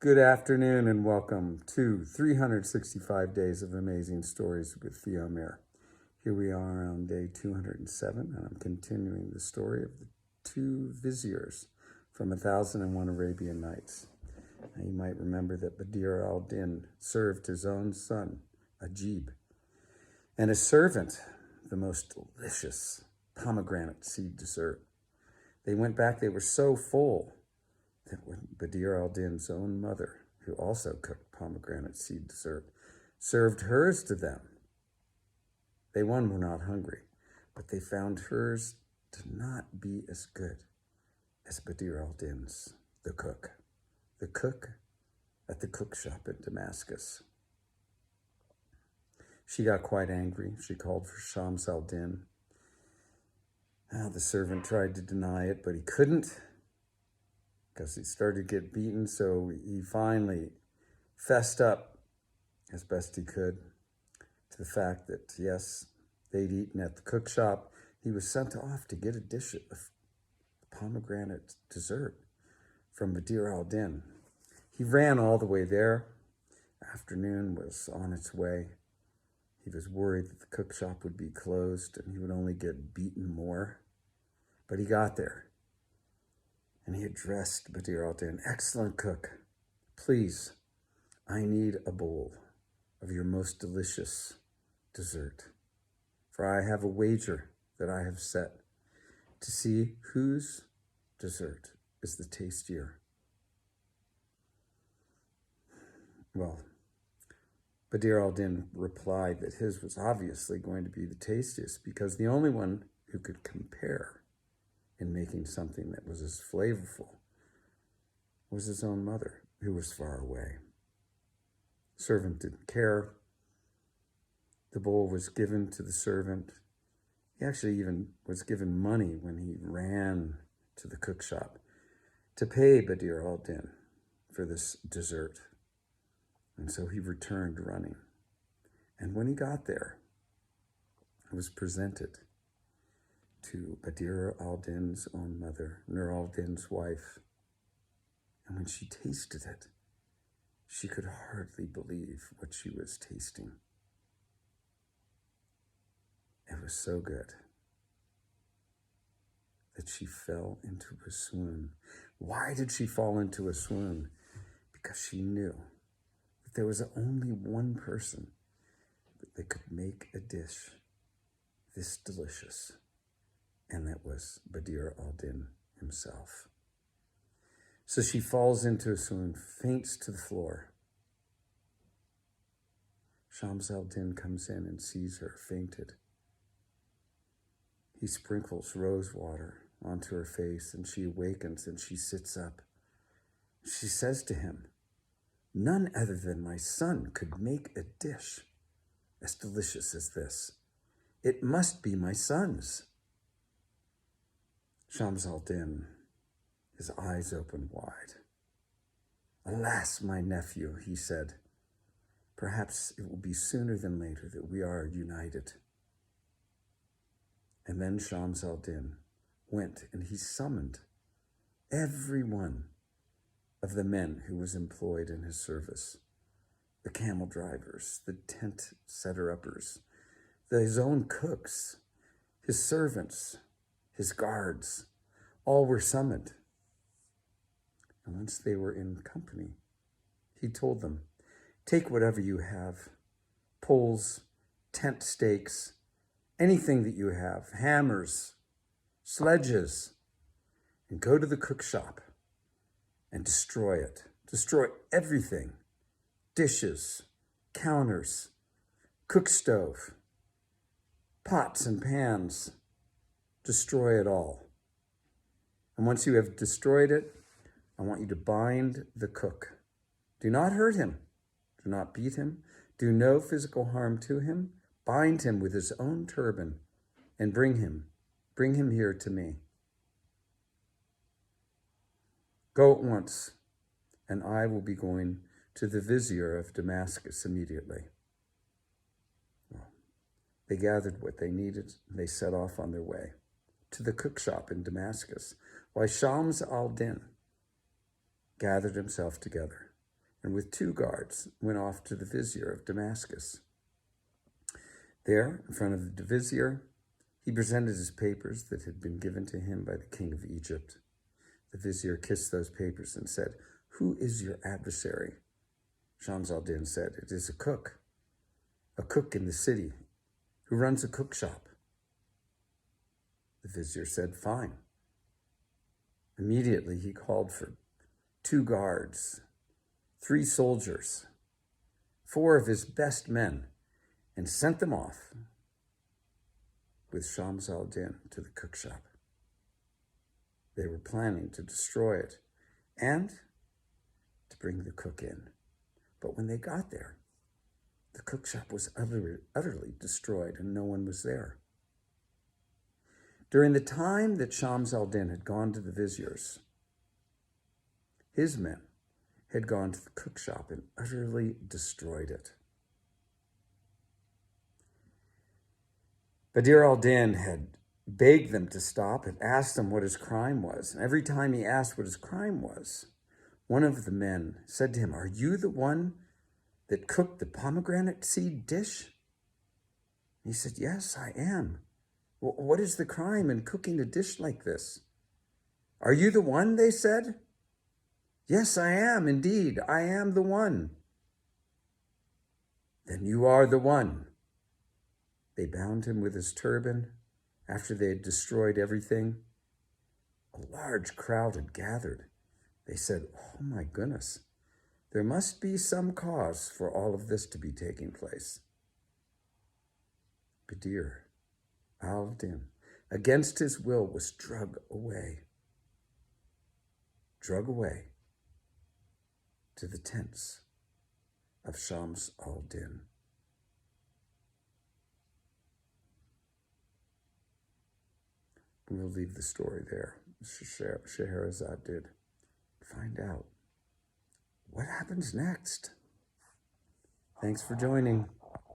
Good afternoon and welcome to 365 Days of Amazing Stories with Theo Mir. Here we are on day 207 and I'm continuing the story of the two Viziers from 1001 Arabian Nights. Now, you might remember that Badr al-Din served his own son, Ajib, and his servant, the most delicious pomegranate seed dessert. They went back, they were so full that when Badr al-Din's own mother, who also cooked pomegranate seed dessert, served hers to them, they were not hungry, but they found hers to not be as good as Badr al-Din's, the cook at the cook shop in Damascus. She got quite angry. She called for Shams al-Din. The servant tried to deny it, but he couldn't, because he started to get beaten, so he finally fessed up as best he could to the fact that, yes, they'd eaten at the cook shop. He was sent off to get a dish of pomegranate dessert from Badr al-Din. He ran all the way there. Afternoon was on its way. He was worried that the cook shop would be closed and he would only get beaten more. But he got there. And he addressed Badr al-Din, "Excellent cook, please, I need a bowl of your most delicious dessert. For I have a wager that I have set to see whose dessert is the tastier." Well, Badr al-Din replied that his was obviously going to be the tastiest because the only one who could compare in making something that was as flavorful was his own mother, who was far away. The servant didn't care. The bowl was given to the servant. He actually even was given money when he ran to the cook shop to pay Badr al-Din for this dessert. And so he returned running. And when he got there, it was presented to Badr al-Din's own mother, Nur al-Din's wife. And when she tasted it, she could hardly believe what she was tasting. It was so good that she fell into a swoon. Why did she fall into a swoon? Because she knew that there was only one person that could make a dish this delicious, and that was Badr al-Din himself. So she falls into a swoon, faints to the floor. Shams al-Din comes in and sees her fainted. He sprinkles rose water onto her face, and she awakens and she sits up. She says to him, "None other than my son could make a dish as delicious as this. It must be my son's." Shams al-Din, his eyes opened wide. "Alas, my nephew," he said, "perhaps it will be sooner than later that we are united." And then Shams al-Din went and he summoned every one of the men who was employed in his service, the camel drivers, the tent setter-uppers, his own cooks, his servants, his guards, all were summoned. And once they were in company, he told them, "Take whatever you have, poles, tent stakes, anything that you have, hammers, sledges, and go to the cook shop and destroy it. Destroy everything, dishes, counters, cook stove, pots and pans. Destroy it all. And once you have destroyed it, I want you to bind the cook. Do not hurt him. Do not beat him. Do no physical harm to him. Bind him with his own turban and bring him here to me. Go at once, and I will be going to the Vizier of Damascus immediately." Well, they gathered what they needed, and they set off on their way to the cook shop in Damascus, while Shams al-Din gathered himself together and with 2 guards went off to the Vizier of Damascus. There, in front of the Vizier, he presented his papers that had been given to him by the king of Egypt. The Vizier kissed those papers and said, "Who is your adversary?" Shams al-Din said, "It is a cook in the city, who runs a cook shop." The Vizier said, "Fine." Immediately he called for 2 guards, 3 soldiers, 4 of his best men, and sent them off with Shams al-Din to the cook shop. They were planning to destroy it and to bring the cook in. But when they got there, the cook shop was utterly destroyed and no one was there. During the time that Shams al-Din had gone to the Viziers, his men had gone to the cook shop and utterly destroyed it. Badr al-Din had begged them to stop and asked them what his crime was. And every time he asked what his crime was, one of the men said to him, "Are you the one that cooked the pomegranate seed dish?" He said, "Yes, I am." "Well, what is the crime in cooking a dish like this?" "Are you the one?" they said. "Yes, I am, indeed. I am the one." "Then you are the one." They bound him with his turban after they had destroyed everything. A large crowd had gathered. They said, "Oh my goodness, there must be some cause for all of this to be taking place." Badr al-Din, against his will, was drug away to the tents of Shams al-Din. We will leave the story there. Scheherazade did find out what happens next. Thanks for joining.